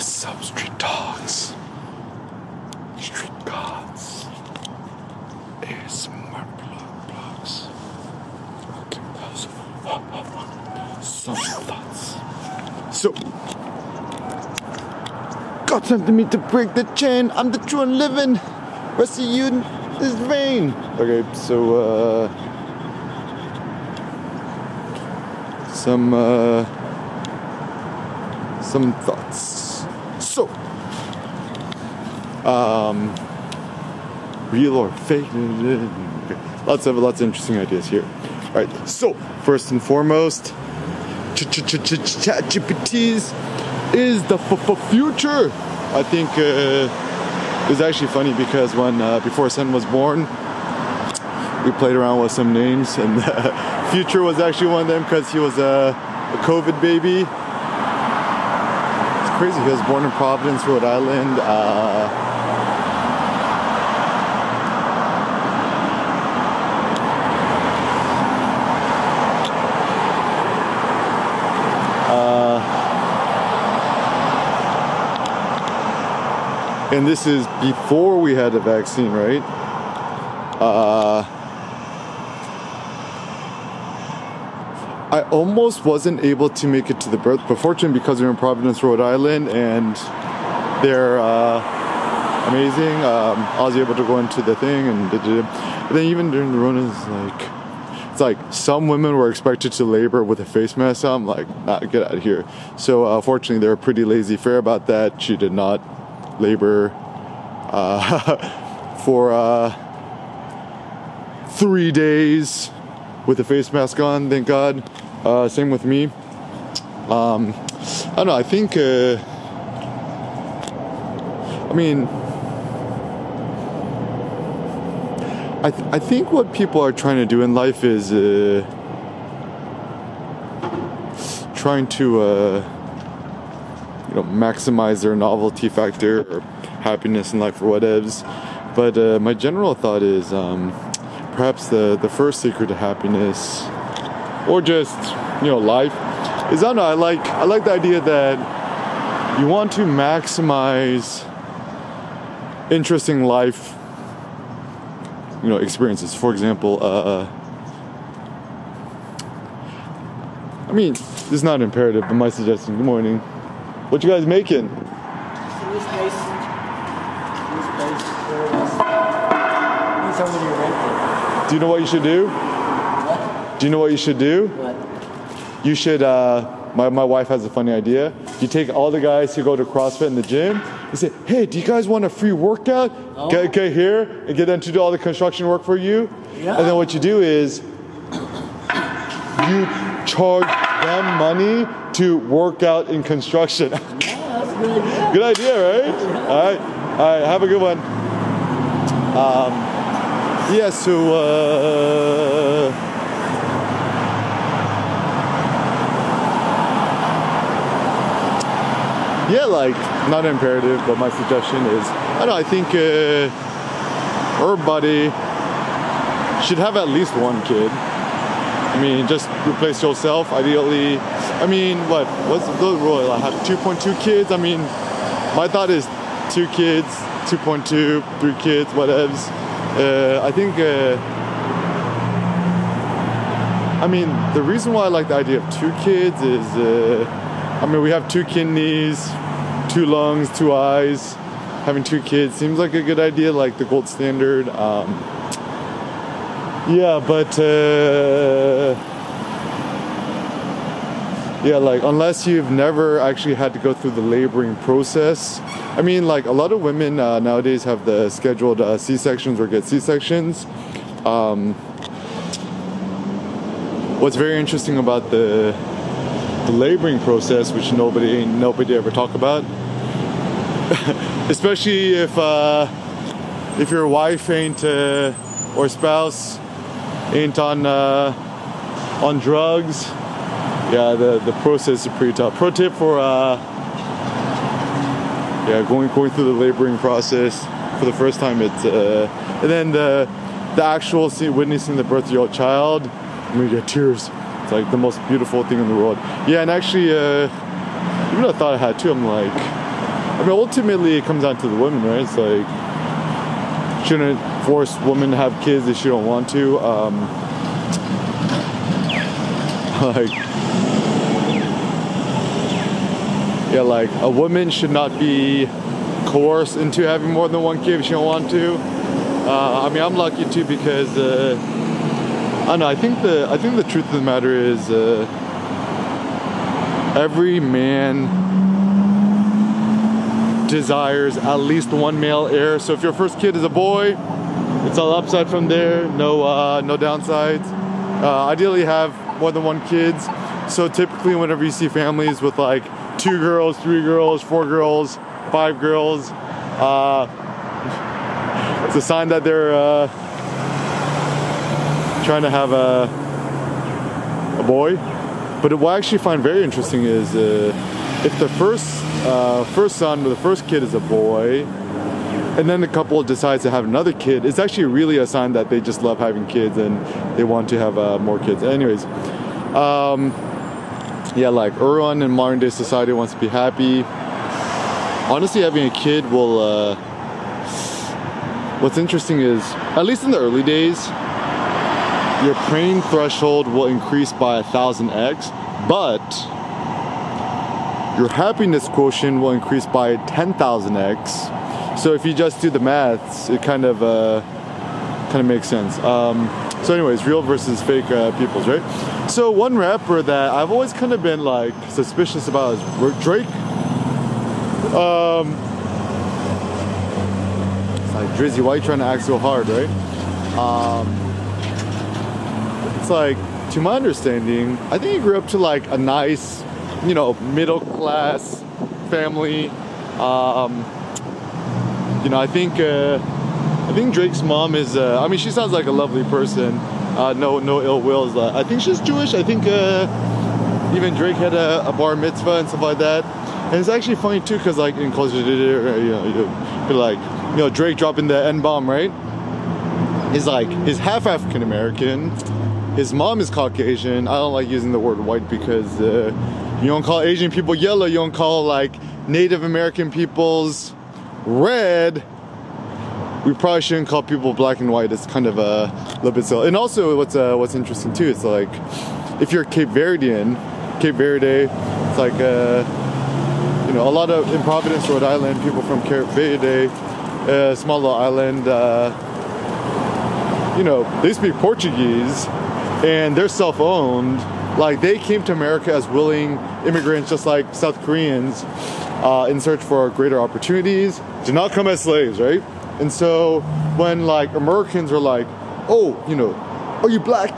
What's up, street dogs? Street gods. ASMR blogs. Okay, some thoughts. So, got something to me to break the chain. I'm the true and living. Rest of you is vain. Okay, so some thoughts. So, real or fake? Okay. Lots of interesting ideas here. All right. So, first and foremost, ChatGPTs is the future. I think it was actually funny because when before Sen was born, we played around with some names, and Future was actually one of them because he was a COVID baby. It's crazy. He was born in Providence, Rhode Island. And this is before we had a vaccine, right? I almost wasn't able to make it to the birth, but fortunately because we're in Providence, Rhode Island, and they're amazing, I was able to go into the thing, and then even during the Rona, it's like some women were expected to labor with a face mask on. I'm like, nah, get out of here. So fortunately, they were pretty laissez-faire about that. She did not labor for 3 days with a face mask on, thank God. Same with me. I don't know, I think I think what people are trying to do in life is trying to maximize their novelty factor or happiness in life or whatevs. But my general thought is perhaps the first secret to happiness, or just life, is I don't know. I like the idea that you want to maximize interesting life experiences. For example, this is not imperative, but my suggestion. Good morning. What you guys making? Do you know what you should do? What? Do you know what you should do? What? You should, my wife has a funny idea. You take all the guys who go to CrossFit in the gym, you say, hey, do you guys want a free workout? Oh. Get here and get them to do all the construction work for you. Yeah. And then what you do is you charge them money to work out in construction. Yeah, that's a good idea. Good idea, right? Yeah. All right, have a good one. Yeah, so not imperative, but my suggestion is, I think everybody should have at least one kid. Just replace yourself, ideally. What's the rule? I have 2.2 kids. My thought is 2 kids, 2.2, 3 kids, whatevs. I think, the reason why I like the idea of 2 kids is, we have 2 kidneys, 2 lungs, 2 eyes. Having 2 kids seems like a good idea, like the gold standard. Unless you've never actually had to go through the laboring process. A lot of women nowadays have the scheduled C-sections or get C-sections. What's very interesting about the laboring process, which nobody ever talk about, especially if your wife ain't or spouse ain't on drugs. Yeah, the process is pretty tough. Pro tip for going through the laboring process for the first time, it's and then the actual witnessing the birth of your child, you get tears. It's like the most beautiful thing in the world. Yeah, and actually even though I thought I had too, I'm like, I mean, ultimately it comes down to the women, right? It's like, shouldn't force women to have kids if she don't want to. Like, yeah, like a woman should not be coerced into having more than one kid if she don't want to. I mean, I'm lucky too because I don't know. I think the truth of the matter is every man desires at least one male heir. So if your first kid is a boy, it's all upside from there. No downsides. Ideally, have more than one kids. So typically, whenever you see families with like 2 girls, 3 girls, 4 girls, 5 girls, it's a sign that they're trying to have a boy. But what I actually find very interesting is if the first son or the first kid is a boy, and then the couple decides to have another kid, it's actually really a sign that they just love having kids and they want to have more kids. Anyways, yeah, like everyone in modern day society wants to be happy. Honestly, having a kid will, what's interesting is, at least in the early days, your praying threshold will increase by 1000x, but your happiness quotient will increase by 10,000x. So if you just do the maths, it kind of makes sense. So anyways, real versus fake peoples, right? So one rapper that I've always kind of been like suspicious about is Drake. It's like Drizzy, why are you trying to act so hard, right? It's like, to my understanding, I think he grew up to like a nice, you know, middle class family. You know, I think Drake's mom is, I mean, she sounds like a lovely person. No ill wills. I think she's Jewish. I think even Drake had a bar mitzvah and stuff like that. And it's actually funny too, because like in culture, you know, Drake dropping the N-bomb, right? Is like, is half African American. His mom is Caucasian. I don't like using the word white because you don't call Asian people yellow. You don't call like Native American peoples red. We probably shouldn't call people black and white. It's kind of a little bit so. And also, what's interesting too, it's like if you're Cape Verdean, Cape Verde, it's like you know, a lot of in Providence, Rhode Island, people from Cape Verde, small little island. You know, they speak Portuguese, and they're self-owned. Like they came to America as willing immigrants, just like South Koreans, in search for greater opportunities. Did not come as slaves, right? And so when like Americans are like, oh, you know, are you black?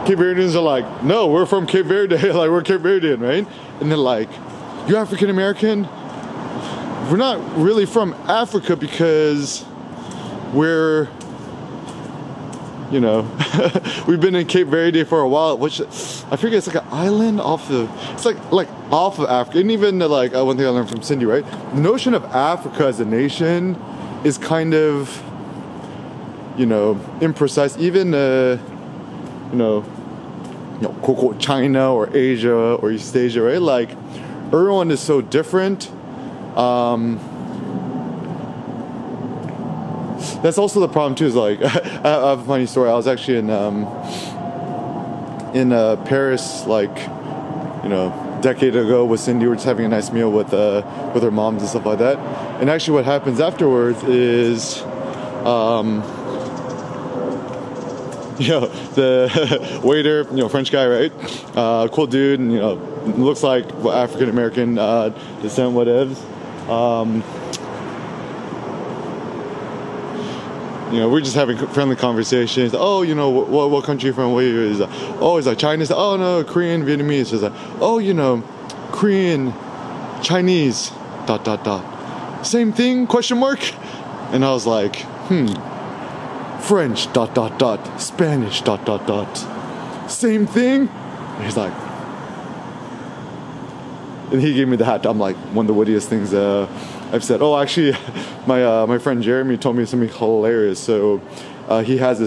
Cape Verdeans are like, no, we're from Cape Verde, like we're Cape Verdean, right? And they're like, you African American? We're not really from Africa because we're, you know, we've been in Cape Verde for a while, which I figure it's like an island off the, it's like off of Africa. And even like one thing I learned from Cindy, right? The notion of Africa as a nation is kind of, you know, imprecise. Even, you know, quote, quote, China or Asia or East Asia, right? Like everyone is so different. That's also the problem too. Is like I have a funny story. I was actually in Paris, like, you know, a decade ago with Cindy. We're just having a nice meal with her moms and stuff like that. And actually, what happens afterwards is, you know, the waiter, you know, French guy, right? Cool dude, and you know, looks like African American descent, whatevs. You know, we're just having friendly conversations. Oh, you know, what country you from? Where is that? Oh, it's like Chinese. Oh no, Korean, Vietnamese. It's like, oh, you know, Korean, Chinese. ... Same thing? Question mark. And I was like, French ... Spanish ... Same thing. And he's like, and he gave me the hat. I'm like, one of the wittiest things I've said. Oh, actually, my friend Jeremy told me something hilarious. So he has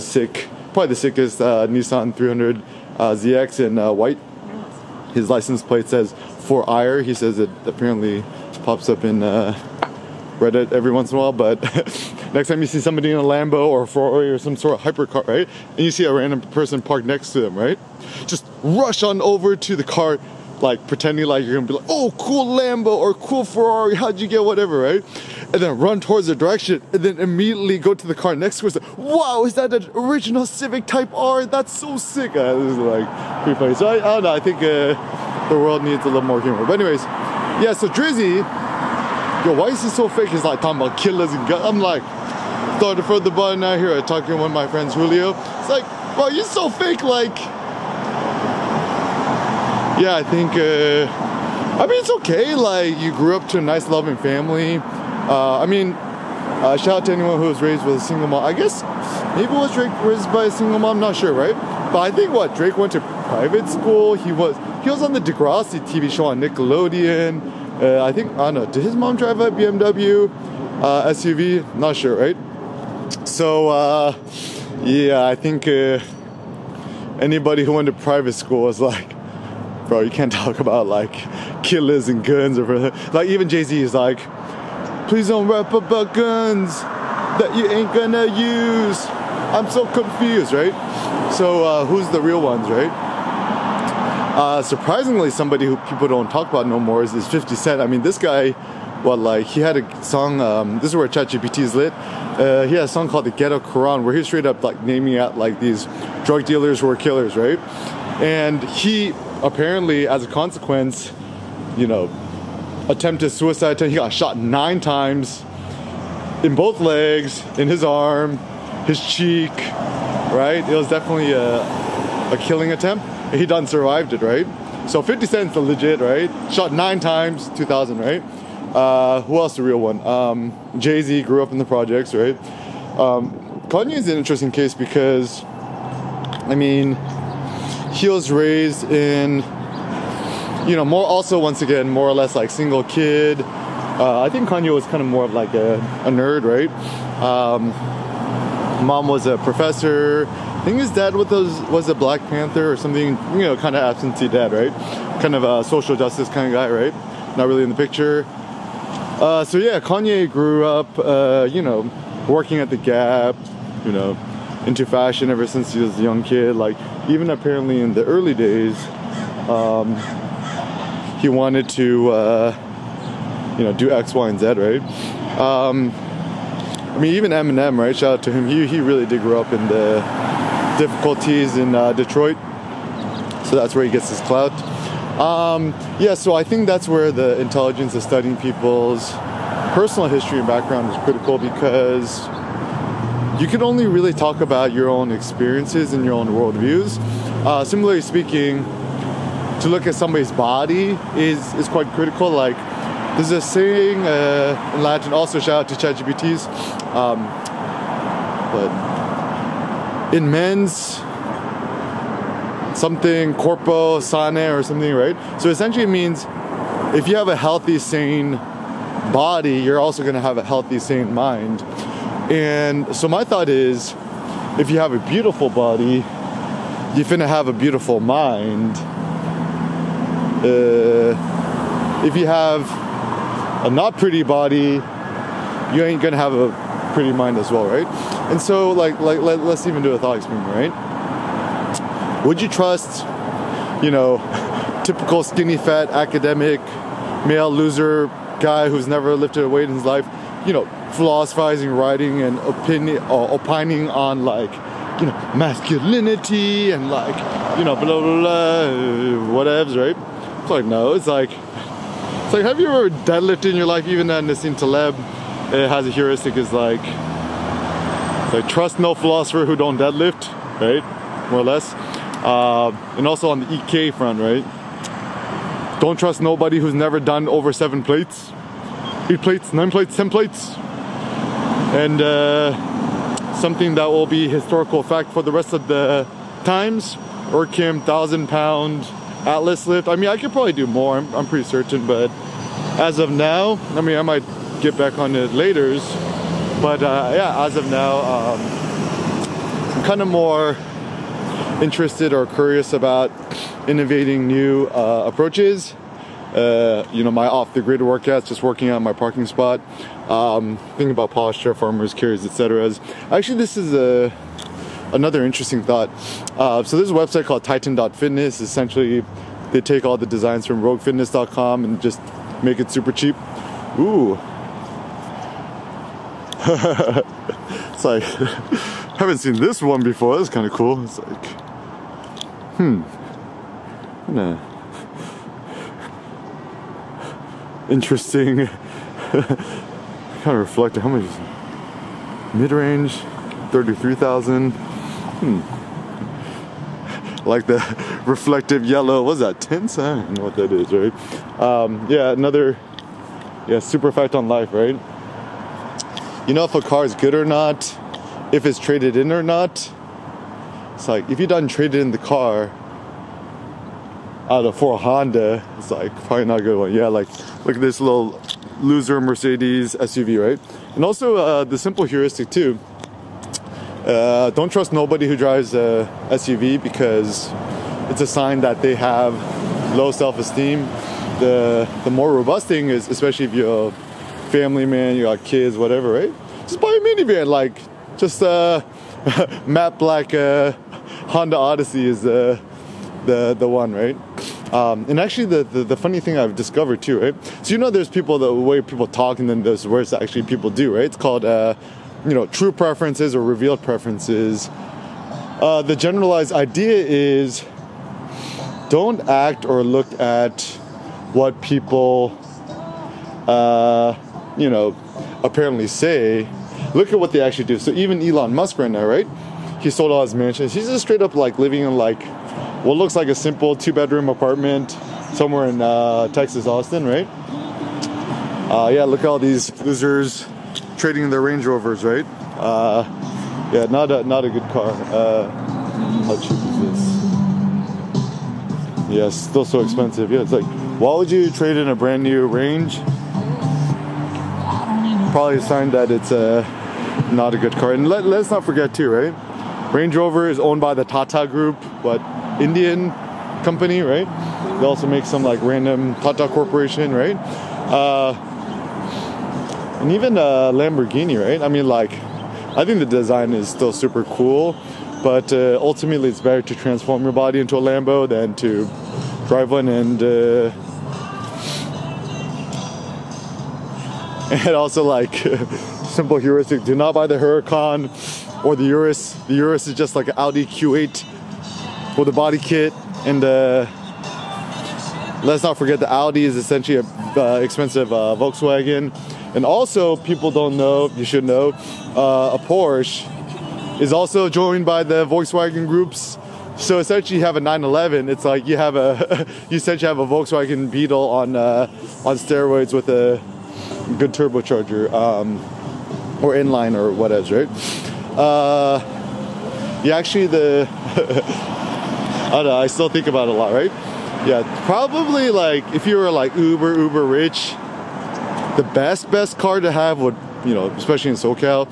probably the sickest Nissan 300 ZX in white. His license plate says for ire. He says it apparently pops up in Reddit every once in a while, but next time you see somebody in a Lambo or a Ferrari or some sort of hypercar, right, and you see a random person parked next to them, right, just rush on over to the car, like pretending like you're gonna be like, oh, cool Lambo or cool Ferrari, how'd you get whatever, right? And then run towards the direction and then immediately go to the car next to us. Wow, is that an original Civic Type R? That's so sick. This is like pretty funny. So I don't know, I think the world needs a little more humor. But anyways, yeah, so Drizzy, yo, why is he so fake? He's like talking about killers and guns. I'm like, started from the button out here, talking to one of my friends, Julio. It's like, bro, you're so fake, like, yeah, I think, I mean, it's okay. Like, you grew up to a nice, loving family. I mean, shout out to anyone who was raised with a single mom. I guess maybe was Drake raised by a single mom, not sure, right? But I think Drake went to private school. He was on the Degrassi TV show on Nickelodeon. I don't know, did his mom drive a BMW SUV? Not sure, right? So, yeah, I think anybody who went to private school is like, bro, you can't talk about like killers and guns or like even Jay-Z is like, please don't rap about guns that you ain't gonna use. I'm so confused, right? So who's the real ones, right? Surprisingly, somebody who people don't talk about no more is 50 Cent. I mean, this guy, he had a song, this is where ChatGPT is lit. He had a song called The Ghetto Quran where he straight up like naming out like these drug dealers who were killers, right? And he apparently, as a consequence, you know, attempted suicide. He got shot 9 times in both legs, in his arm, his cheek, right? It was definitely a killing attempt. He done survived it, right? So 50 Cent's the legit, right? Shot 9 times, 2000, right? Who else the real one? Jay-Z grew up in the projects, right? Kanye is an interesting case because, I mean, he was raised in, you know, once again, more or less like single kid. I think Kanye was kind of more of like a nerd, right? Mom was a professor. I think his dad was a Black Panther or something, you know, kind of absentee dad, right? Kind of a social justice kind of guy, right? Not really in the picture. So yeah, Kanye grew up, you know, working at the Gap, you know, into fashion ever since he was a young kid. Like, even apparently in the early days, he wanted to, you know, do X, Y, and Z, right? I mean, even Eminem, right? Shout out to him. He really did grow up in the difficulties in Detroit. So that's where he gets his clout. Yeah, so I think that's where the intelligence of studying people's personal history and background is critical, because you can only really talk about your own experiences and your own worldviews. Similarly speaking, to look at somebody's body is quite critical. Like, there's a saying in Latin, also shout out to ChatGPTs, but in men's something corpo sane or something, right? So essentially it means if you have a healthy, sane body, you're also going to have a healthy, sane mind. And so my thought is, if you have a beautiful body, you're finna have a beautiful mind. If you have a not pretty body, you ain't gonna have a pretty mind as well, right? And so let's even do a thought experiment, right? Would you trust, you know, typical skinny fat academic male loser guy who's never lifted a weight in his life, you know, philosophizing, writing, and opining on, like, you know, masculinity and, like, you know, blah blah blah, whatevs, right? It's like, no, it's like have you ever deadlifted in your life? Even Nassim Taleb has a heuristic, is like trust no philosopher who don't deadlift, right? More or less. And also on the EK front, right? Don't trust nobody who's never done over 7 plates, 8 plates, 9 plates, 10 plates. And something that will be historical fact for the rest of the times, Urkim 1,000-pound Atlas lift. I mean, I could probably do more, I'm pretty certain, but as of now, I mean, I might get back on it later, but yeah, as of now, I'm kind of more interested or curious about innovating new approaches. you know, my off-the-grid workouts, just working on my parking spot, thinking about posture, farmers, carries, etc. Actually, this is another interesting thought. So there's a website called Titan.fitness. Essentially, they take all the designs from RogueFitness.com and just make it super cheap. Ooh. It's like, I haven't seen this one before. That's kind of cool. It's like, interesting. Kind of reflective. How much is it? Mid-range, 33,000. Like the reflective yellow. What's that? Tints? I don't know what that is, right? Yeah, another super effect on life, right? You know if a car is good or not, if it's traded in or not. It's like if you done traded in the car for a Honda, it's like probably not a good one. Yeah, like look at this little loser Mercedes SUV, right? And also the simple heuristic too. Don't trust nobody who drives a SUV because it's a sign that they have low self-esteem. The more robust thing is, especially if you're a family man, you got kids, whatever, right? Just buy a minivan, like just matte black Honda Odyssey is the one, right? And actually the funny thing I've discovered too, right? So you know there's people, the way people talk, and then there's words that actually people do, right? It's called you know, true preferences or revealed preferences. The generalized idea is don't act or look at what people you know, apparently say. Look at what they actually do. So even Elon Musk right now, right? He sold all his mansions. He's just straight up like living in like what looks like a simple 2-bedroom apartment somewhere in Texas, Austin, right? Yeah, look at all these losers trading in their Range Rovers, right? Yeah, not a good car. How cheap is this? Yeah, still so expensive. Yeah, it's like, why would you trade in a brand new Range? Probably a sign that it's not a good car. And let's not forget too, right? Range Rover is owned by the Tata Group, but Indian company, right? They also make some like random Tata Corporation, right? And even Lamborghini, right? I mean, like, I think the design is still super cool, but ultimately it's better to transform your body into a Lambo than to drive one. And also, like, simple heuristic: do not buy the Huracan or the Urus. The Urus is just like an Audi Q8 with a body kit, and let's not forget the Audi is essentially a expensive Volkswagen. And also, people don't know, you should know, a Porsche is also joined by the Volkswagen groups. So essentially you have a 911, it's like you have you essentially have a Volkswagen Beetle on steroids with a good turbocharger, or inline or whatever, right? Yeah, actually I don't know, I still think about it a lot, right? Yeah, probably like if you were like uber rich, the best car to have would, you know, especially in SoCal,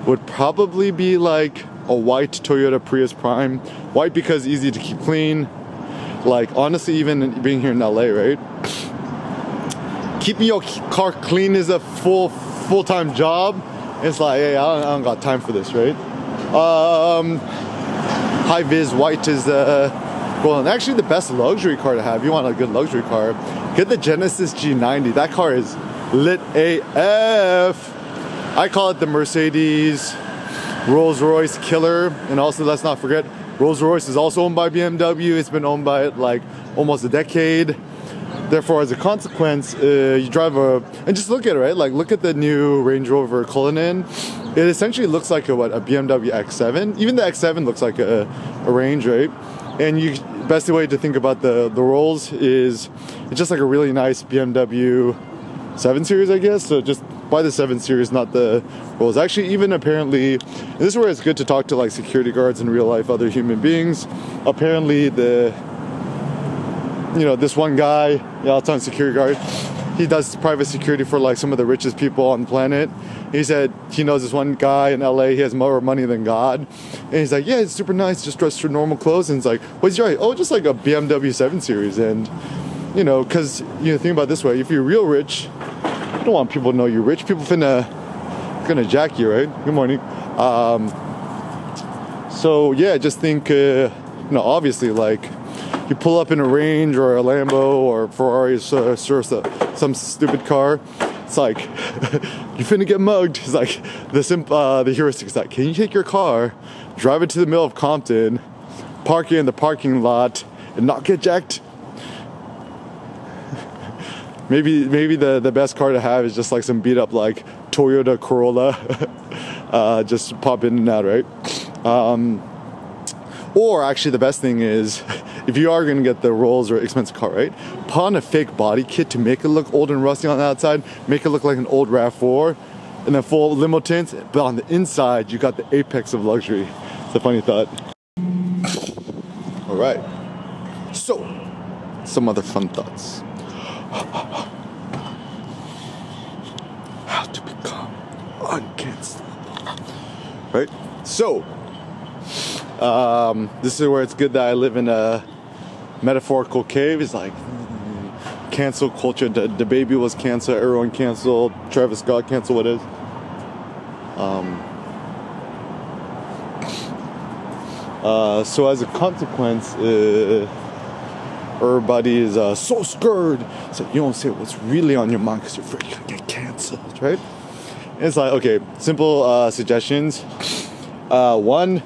would probably be like a white Toyota Prius Prime. White because easy to keep clean. Like honestly, even being here in LA, right? Keeping your car clean is a full-time job. It's like, hey, I don't got time for this, right? High vis white is well, actually the best luxury car to have. You want a good luxury car, get the Genesis G90. That car is lit AF. I call it the Mercedes Rolls-Royce killer. And also, let's not forget, Rolls-Royce is also owned by BMW. It's been owned by like almost a decade. Therefore, as a consequence, you drive and just look at it, right? Like, look at the new Range Rover Cullinan. It essentially looks like a BMW X7. Even the X7 looks like a Range, right? And best way to think about the Rolls is it's just like a really nice BMW 7 Series, I guess. So just buy the 7 Series, not the Rolls. Actually, even apparently, and this is where it's good to talk to like security guards in real life, other human beings. Apparently, this one guy, it's on security guard. He does private security for like some of the richest people on the planet. He said he knows this one guy in LA. He has more money than God. And he's like, yeah, it's super nice, just dressed for normal clothes. And it's like, what's your, oh, just like a BMW 7 Series. And you know, because you know, think about it this way: if you're real rich, you don't want people to know you're rich. People gonna jack you, right? Good morning. So yeah, just think, you know, obviously, like you pull up in a Range or a Lambo or Ferrari or some stupid car. It's like you finna get mugged. It's like the heuristic is like, can you take your car, drive it to the middle of Compton, park it in the parking lot, and not get jacked? Maybe the best car to have is just like some beat up like Toyota Corolla, just pop in and out, right? Or actually, the best thing is, if you are gonna get the Rolls or expensive car, right? Put on a fake body kit to make it look old and rusty on the outside, make it look like an old RAV4, and then full limo tints. But on the inside, you got the apex of luxury. It's a funny thought. All right. So, some other fun thoughts. How to become uncancelable, right? So, this is where it's good that I live in a metaphorical cave. It's like cancel culture. The baby was canceled, everyone canceled, Travis Scott canceled. What is? So as a consequence, everybody is so scared. So you don't say what's really on your mind because you're afraid you're gonna get canceled, right? And it's like, okay, simple suggestions. One,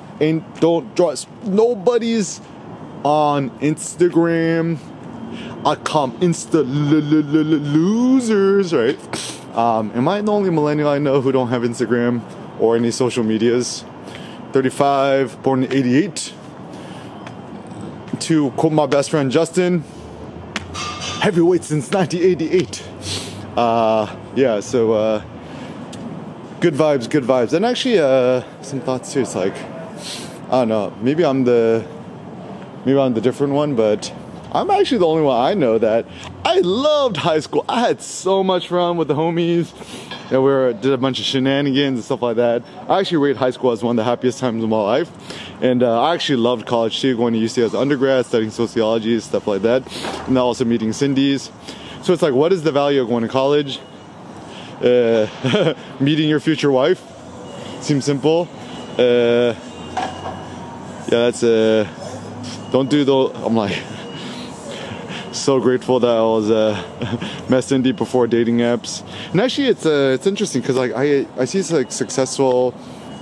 don't trust nobody's on Instagram. I call Insta losers, right? Am I the only millennial I know who don't have Instagram or any social medias? 35, born in 88. To quote my best friend Justin, heavyweight since 1988. Yeah, so good vibes. And actually, some thoughts too. It's like, I don't know, maybe I'm the different one, but I'm actually the only one I know that I loved high school. I had so much fun with the homies. And we did a bunch of shenanigans and stuff like that. I actually rate high school as one of the happiest times of my life. And I actually loved college too, going to UC as an undergrad, studying sociology, stuff like that. And also meeting Cindy's. So it's like, what is the value of going to college? Meeting your future wife. Seems simple. Yeah, that's don't do the. I'm like so grateful that I was met Cindy before dating apps. And actually, it's interesting because like I see like successful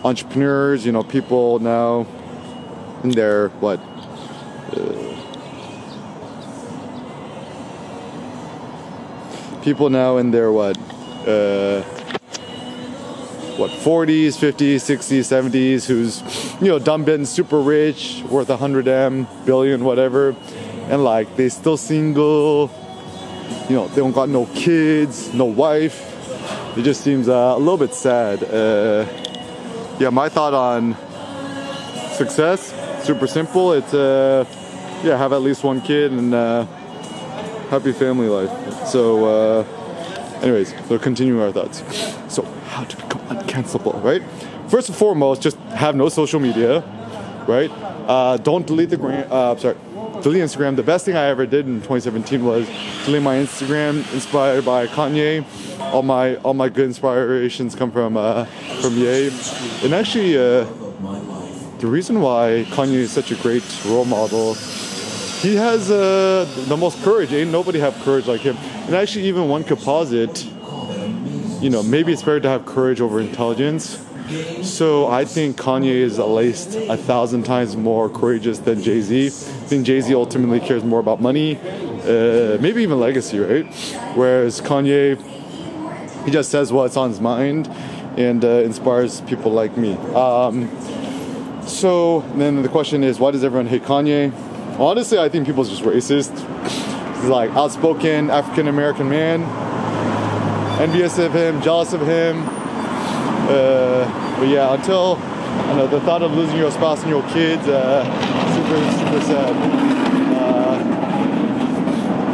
entrepreneurs, you know, people now in their people now in their 40s, 50s, 60s, 70s, who's, you know, dumb been super rich, worth 100 billion, whatever, and like they still single, you know, they don't got no kids, no wife. It just seems a little bit sad. Yeah, my thought on success, super simple. It's yeah, have at least one kid and happy family life. So anyways, so continuing our thoughts. So how to become uncancelable, right? First and foremost, just have no social media, right? Don't delete delete Instagram. The best thing I ever did in 2017 was delete my Instagram, inspired by Kanye. All my good inspirations come from Ye. And actually, the reason why Kanye is such a great role model, he has the most courage. Ain't nobody have courage like him. And actually, even one could posit, you know, maybe it's better to have courage over intelligence. So I think Kanye is at least 1,000 times more courageous than Jay-Z. I think Jay-Z ultimately cares more about money, maybe even legacy, right? Whereas Kanye, he just says what's on his mind and inspires people like me. So then the question is, why does everyone hate Kanye? Honestly, I think people's just racist. He's like outspoken African-American man, envious of him, jealous of him. But yeah, until, I know, the thought of losing your spouse and your kids, super sad.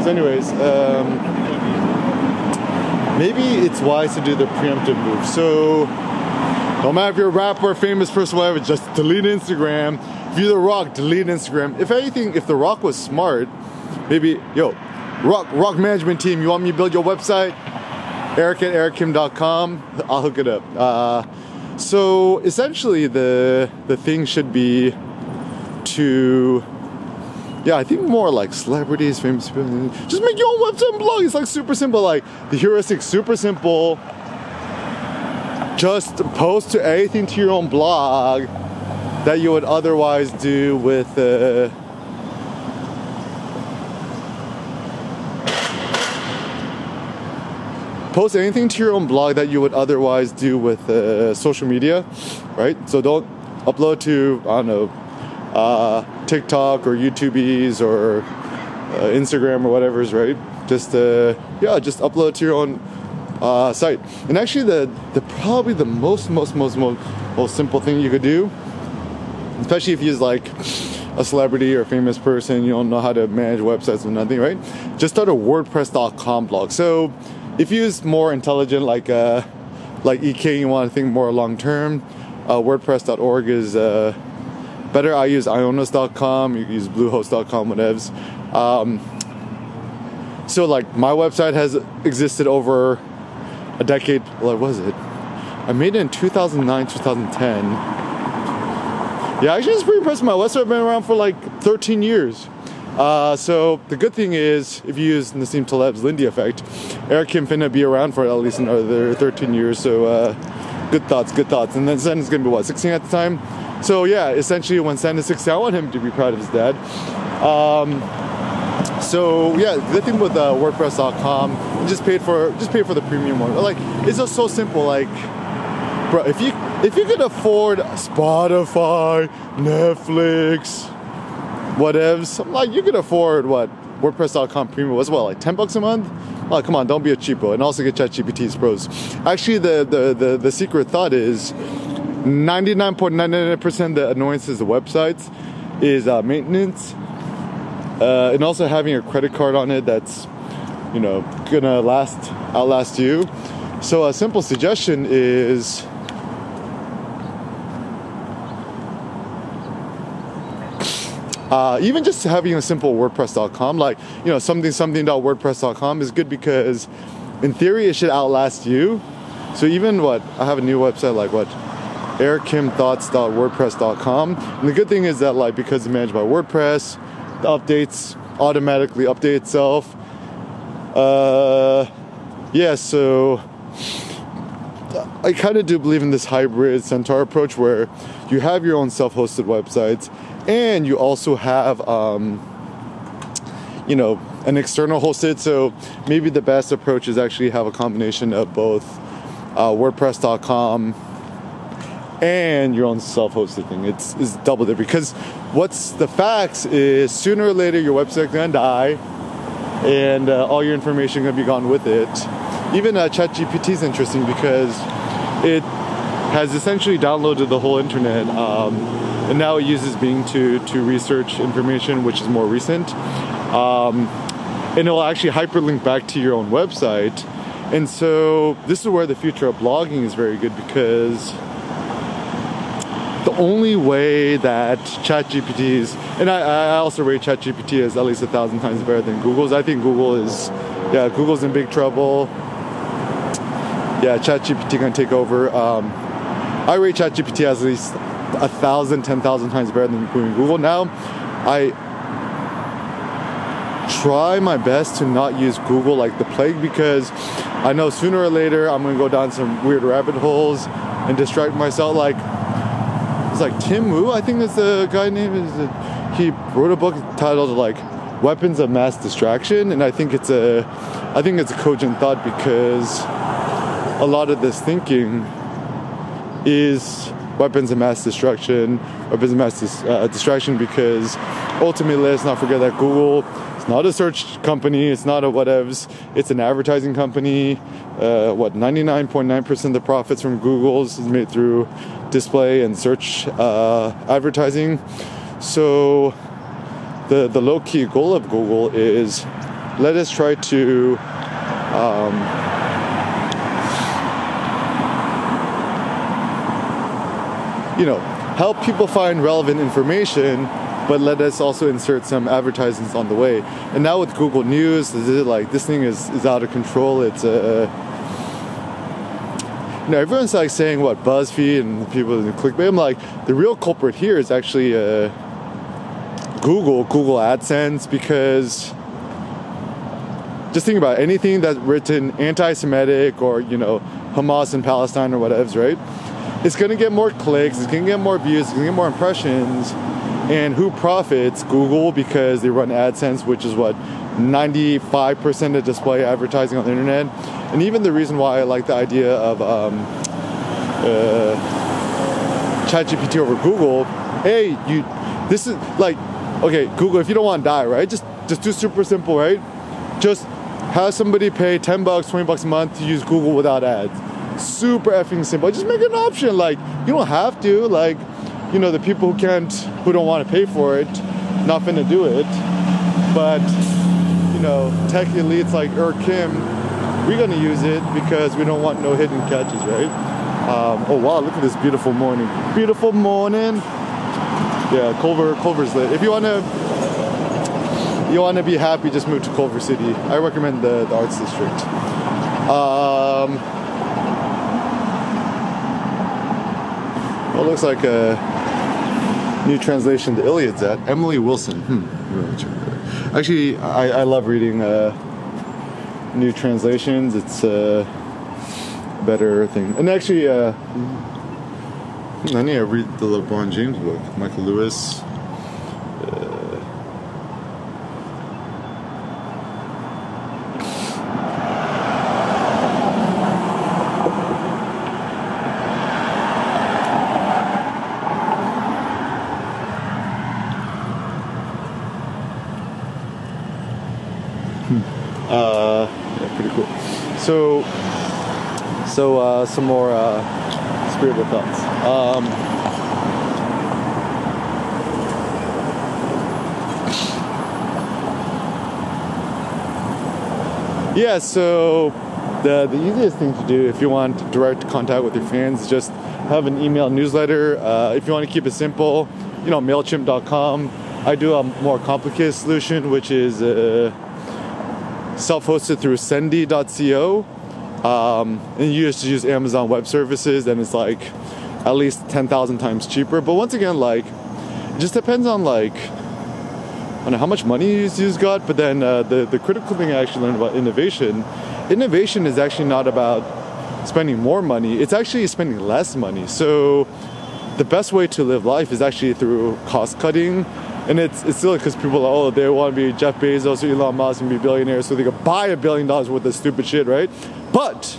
So anyways, maybe it's wise to do the preemptive move. So no matter if you're a rapper, famous person, whatever, just delete Instagram. If you're The Rock, delete Instagram. If anything, if The Rock was smart, maybe, Rock Management Team, you want me to build your website? Eric@erickim.com. I'll hook it up. So essentially the thing should be to, I think more like celebrities, famous people. Just make your own website and blog. It's like super simple. Like the heuristic, super simple. Just post to anything to your own blog that you would otherwise do with post anything to your own blog that you would otherwise do with social media, right? So don't upload to, I don't know, TikTok or YouTubies or Instagram or whatever's, right? Just just upload to your own site. And actually the probably the most simple thing you could do, especially if you use like a celebrity or famous person, you don't know how to manage websites or nothing, right? Just start a WordPress.com blog. So if you use more intelligent, like EK, you want to think more long term, WordPress.org is better. I use Ionos.com, you can use Bluehost.com, whatevs. So like my website has existed over a decade. What was it? I made it in 2009, 2010. Yeah, actually it's pretty impressive. My website has been around for like 13 years. So the good thing is, if you use Nassim Taleb's Lindy effect, Eric Kim finna be around for at least another 13 years. So good thoughts. And then Sen is gonna be what, 16 at the time? So yeah, essentially when Sen is 16, I want him to be proud of his dad. So yeah, the good thing with WordPress.com, just pay for the premium one. Like it's just so simple. Like, bro, if you could afford Spotify, Netflix, whatevs, like you could afford what WordPress.com premium was, what, like $10 a month? Oh, come on, don't be a cheapo. And also get ChatGPT's pros. Actually, the secret thought is 99.99% of the annoyances of websites is maintenance, and also having a credit card on it that's, gonna outlast you. So a simple suggestion is even just having a simple WordPress.com, like, something.wordpress.com is good because in theory it should outlast you. So even I have a new website, like erickimthoughts.wordpress.com. And the good thing is that because it's managed by WordPress, the updates automatically update itself. So I kind of do believe in this hybrid Centaur approach where you have your own self-hosted websites and you also have, an external hosted. So maybe the best approach is actually have a combination of both WordPress.com and your own self-hosted thing. It's double there, because what's the facts is sooner or later your website's gonna die and all your information gonna be gone with it. Even ChatGPT is interesting because it has essentially downloaded the whole internet, and now it uses Bing to research information which is more recent, and it will actually hyperlink back to your own website. And so this is where the future of blogging is very good, because the only way that ChatGPT's, and I also rate ChatGPT as at least 1,000 times better than Google's. I think Google's in big trouble. Yeah, ChatGPT can take over. I rate ChatGPT as at least 1,000, 10,000 times better than Google. Now, I try my best to not use Google like the plague, because I know sooner or later I'm gonna go down some weird rabbit holes and distract myself. It's like Tim Wu, I think that's the guy name. He wrote a book titled Weapons of Mass Distraction, and I think it's a cogent thought, because a lot of this thinking is weapons of mass distraction, because ultimately, let's not forget that Google is not a search company, it's not a whatevs, it's an advertising company. 99.9% of the profits from Google's is made through display and search advertising. So the low-key goal of Google is, let us try to help people find relevant information but let us also insert some advertisements on the way. And now with Google News, like this thing is out of control. It's everyone's like saying what BuzzFeed and people in clickbait. I'm like, the real culprit here is actually Google AdSense, because just think about it, anything that's written anti-Semitic or Hamas and Palestine or whatever, right? It's gonna get more clicks, it's gonna get more views, it's gonna get more impressions, and who profits? Google, because they run AdSense, which is what 95% of display advertising on the internet. And even the reason why I like the idea of ChatGPT over Google, this is like, okay, Google, if you don't want to die, right? Just do super simple, right? Just have somebody pay $10, $20 a month to use Google without ads. Super effing simple. Just make it an option. Like, you don't have to. Like, the people who don't want to pay for it, not finna do it. But tech elites like Kim, we're gonna use it because we don't want no hidden catches, right? Oh wow, look at this beautiful morning. Beautiful morning. Yeah, Culver's lit. If you wanna be happy, just move to Culver City. I recommend the Arts District. Well, it looks like a new translation to Iliad's at Emily Wilson. Actually, I love reading new translations. It's a better thing. And actually, I need to read the LeBron James book, Michael Lewis. Yeah, pretty cool. So some more spiritual thoughts. Yeah, so the easiest thing to do if you want direct contact with your fans is just have an email newsletter. If you want to keep it simple, MailChimp.com. I do a more complicated solution, which is self-hosted through Sendy.co. And you just use Amazon Web Services, and it's like at least 10,000 times cheaper. But once again, like, it just depends on like on how much money you've got. But then the critical thing I actually learned about innovation is actually not about spending more money. It's actually spending less money. So the best way to live life is actually through cost cutting. And it's silly because people are, they want to be Jeff Bezos or Elon Musk and be billionaires so they can buy $1 billion worth of stupid shit, right? But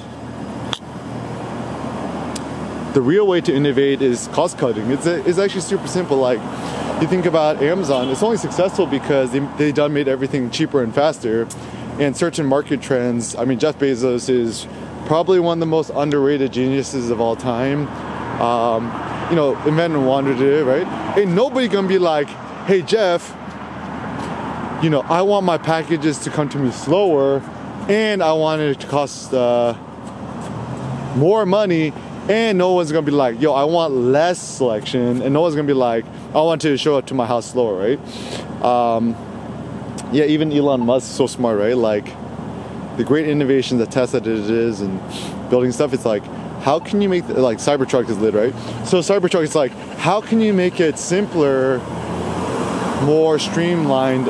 the real way to innovate is cost cutting. It's actually super simple. Like, you think about Amazon, it's only successful because they done made everything cheaper and faster. And certain market trends, I mean, Jeff Bezos is probably one of the most underrated geniuses of all time. Invent and wander did it, right? Ain't nobody gonna be like, hey Jeff, I want my packages to come to me slower, and I want it to cost more money, and no one's gonna be like, yo, I want less selection, and no one's gonna be like, I want it to show up to my house slower, right? Yeah, even Elon Musk is so smart, right? Like, the great innovations that Tesla did is and building stuff, it's like, how can you make, like, Cybertruck is lit, right? So Cybertruck, it's like, how can you make it simpler, more streamlined,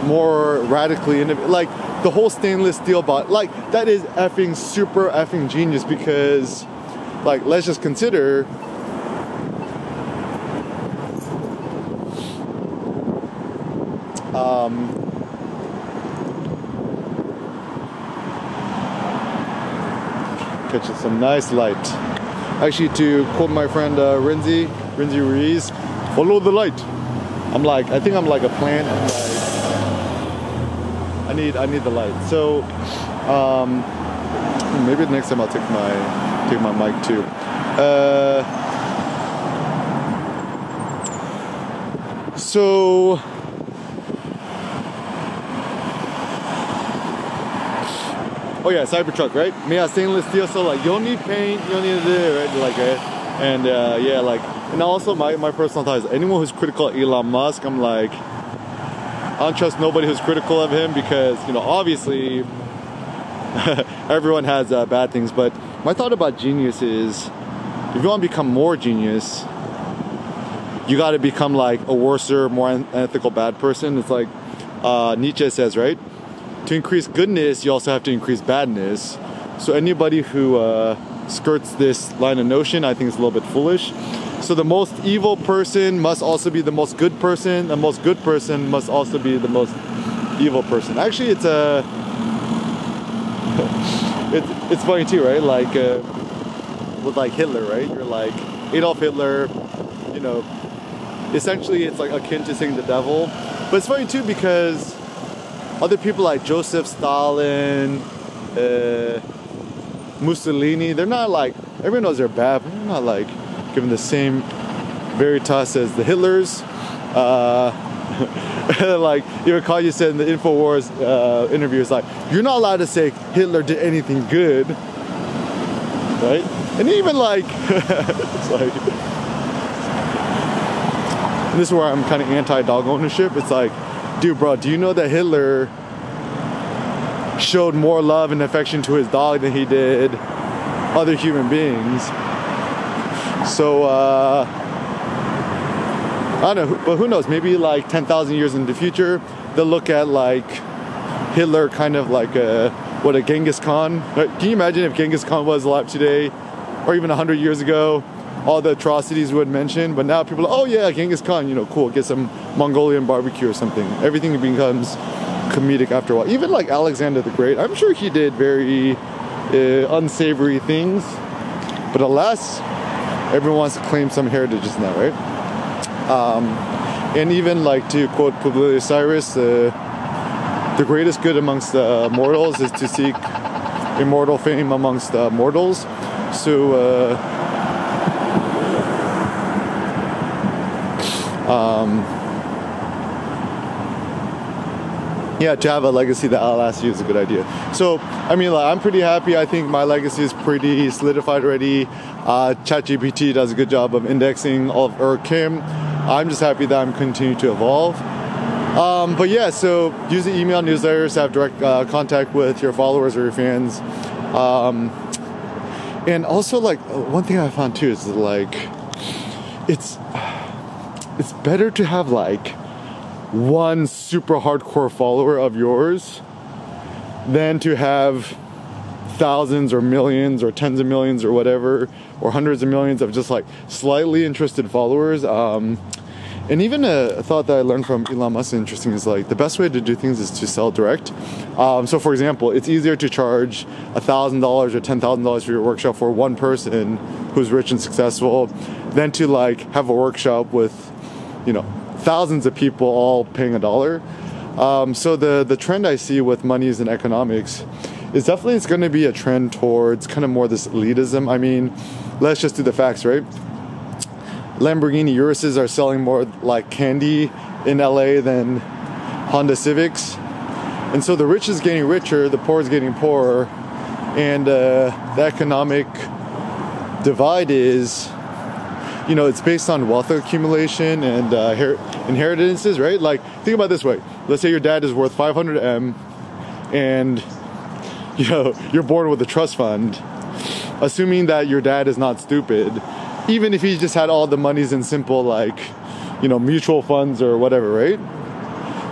more radically innovative? Like, the whole stainless steel like, that is super effing genius, because, like, let's just consider catching some nice light. Actually, to quote my friend Renzi Ruiz, follow the light. I think I'm like a plant. I'm like, I need the light. So maybe the next time I'll take my mic too. So oh yeah, Cybertruck, right? Yeah, stainless steel. So like, you don't need paint, you don't need to do it, right? Like, and yeah, like, And also my personal thought is anyone who's critical of Elon Musk, I'm like, I don't trust nobody who's critical of him because, you know, obviously everyone has bad things. But my thought about genius is if you want to become more genius, you got to become like a worser, more unethical bad person. It's like Nietzsche says, right? To increase goodness, you also have to increase badness. So anybody who skirts this line of notion, I think is a little bit foolish. So the most evil person must also be the most good person. The most good person must also be the most evil person. Actually, it's it's funny too, right? Like with like Hitler, right? You're like Adolf Hitler, you know. Essentially, it's like akin to saying the devil. But it's funny too because other people like Joseph Stalin, Mussolini, they're not like, everyone knows they're bad, but they're not like given the same veritas as the Hitlers. Like even Kanye said in the InfoWars interview, it's like, you're not allowed to say Hitler did anything good, right? And even like, it's like, and this is where I'm kind of anti-dog ownership. It's like, dude, bro, do you know that Hitler showed more love and affection to his dog than he did other human beings? So, I don't know, but who knows? Maybe like 10,000 years in the future, they'll look at like Hitler kind of like a Genghis Khan. Can you imagine if Genghis Khan was alive today, or even 100 years ago? All the atrocities we would mention, but now people are, oh yeah, Genghis Khan, you know, cool, get some Mongolian barbecue or something. Everything becomes comedic after a while. Even like Alexander the Great, I'm sure he did very unsavory things, but alas, everyone wants to claim some heritages now, right? And even like to quote Publius Cyrus, the greatest good amongst mortals is to seek immortal fame amongst mortals. So yeah, to have a legacy that outlasts you is a good idea. So, I mean, like, I'm pretty happy. I think my legacy is pretty solidified already. ChatGPT does a good job of indexing all of Kim. I'm just happy that I'm continuing to evolve. But yeah, so use the email newsletters to have direct contact with your followers or your fans. And also, like, one thing I found too is like, it's better to have like one super hardcore follower of yours than to have thousands or millions or tens of millions or whatever, or hundreds of millions of just like slightly interested followers. And even a thought that I learned from Elon Musk interesting is like the best way to do things is to sell direct. So for example, it's easier to charge $1,000 or $10,000 for your workshop for one person who's rich and successful than to like have a workshop with, you know, thousands of people all paying $1. So the trend I see with monies and economics is definitely it's going to be a trend towards kind of more this elitism. I mean, let's just do the facts, right? Lamborghini Uruses are selling more like candy in LA than Honda Civics. And so the rich is getting richer, the poor is getting poorer. And the economic divide is, you know, it's based on wealth accumulation and inheritances, right? Like, think about it this way. Let's say your dad is worth 500 M and, you know, you're born with a trust fund. Assuming that your dad is not stupid, even if he just had all the monies in simple, like, you know, mutual funds or whatever, right?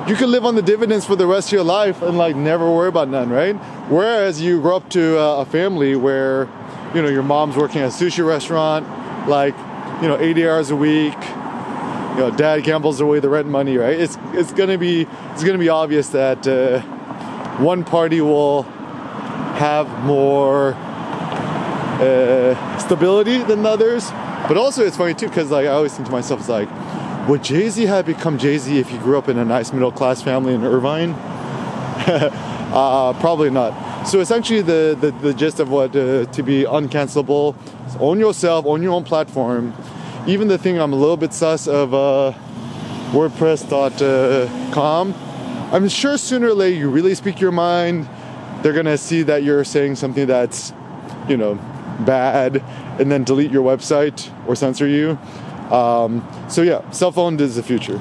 You could live on the dividends for the rest of your life and like never worry about none, right? Whereas you grow up to a family where, you know, your mom's working at a sushi restaurant, like, you know, 80 hours a week. You know, dad gambles away the rent money, right? It's gonna be obvious that one party will have more stability than the others. But also it's funny too, because like I always think to myself, it's like, would Jay-Z have become Jay-Z if he grew up in a nice middle-class family in Irvine? Probably not. So essentially the gist of what to be uncancelable is own yourself, own your own platform. Even the thing I'm a little bit sus of WordPress.com, I'm sure sooner or later you really speak your mind, they're gonna see that you're saying something that's, you know, bad, and then delete your website or censor you. So yeah, self-owned is the future.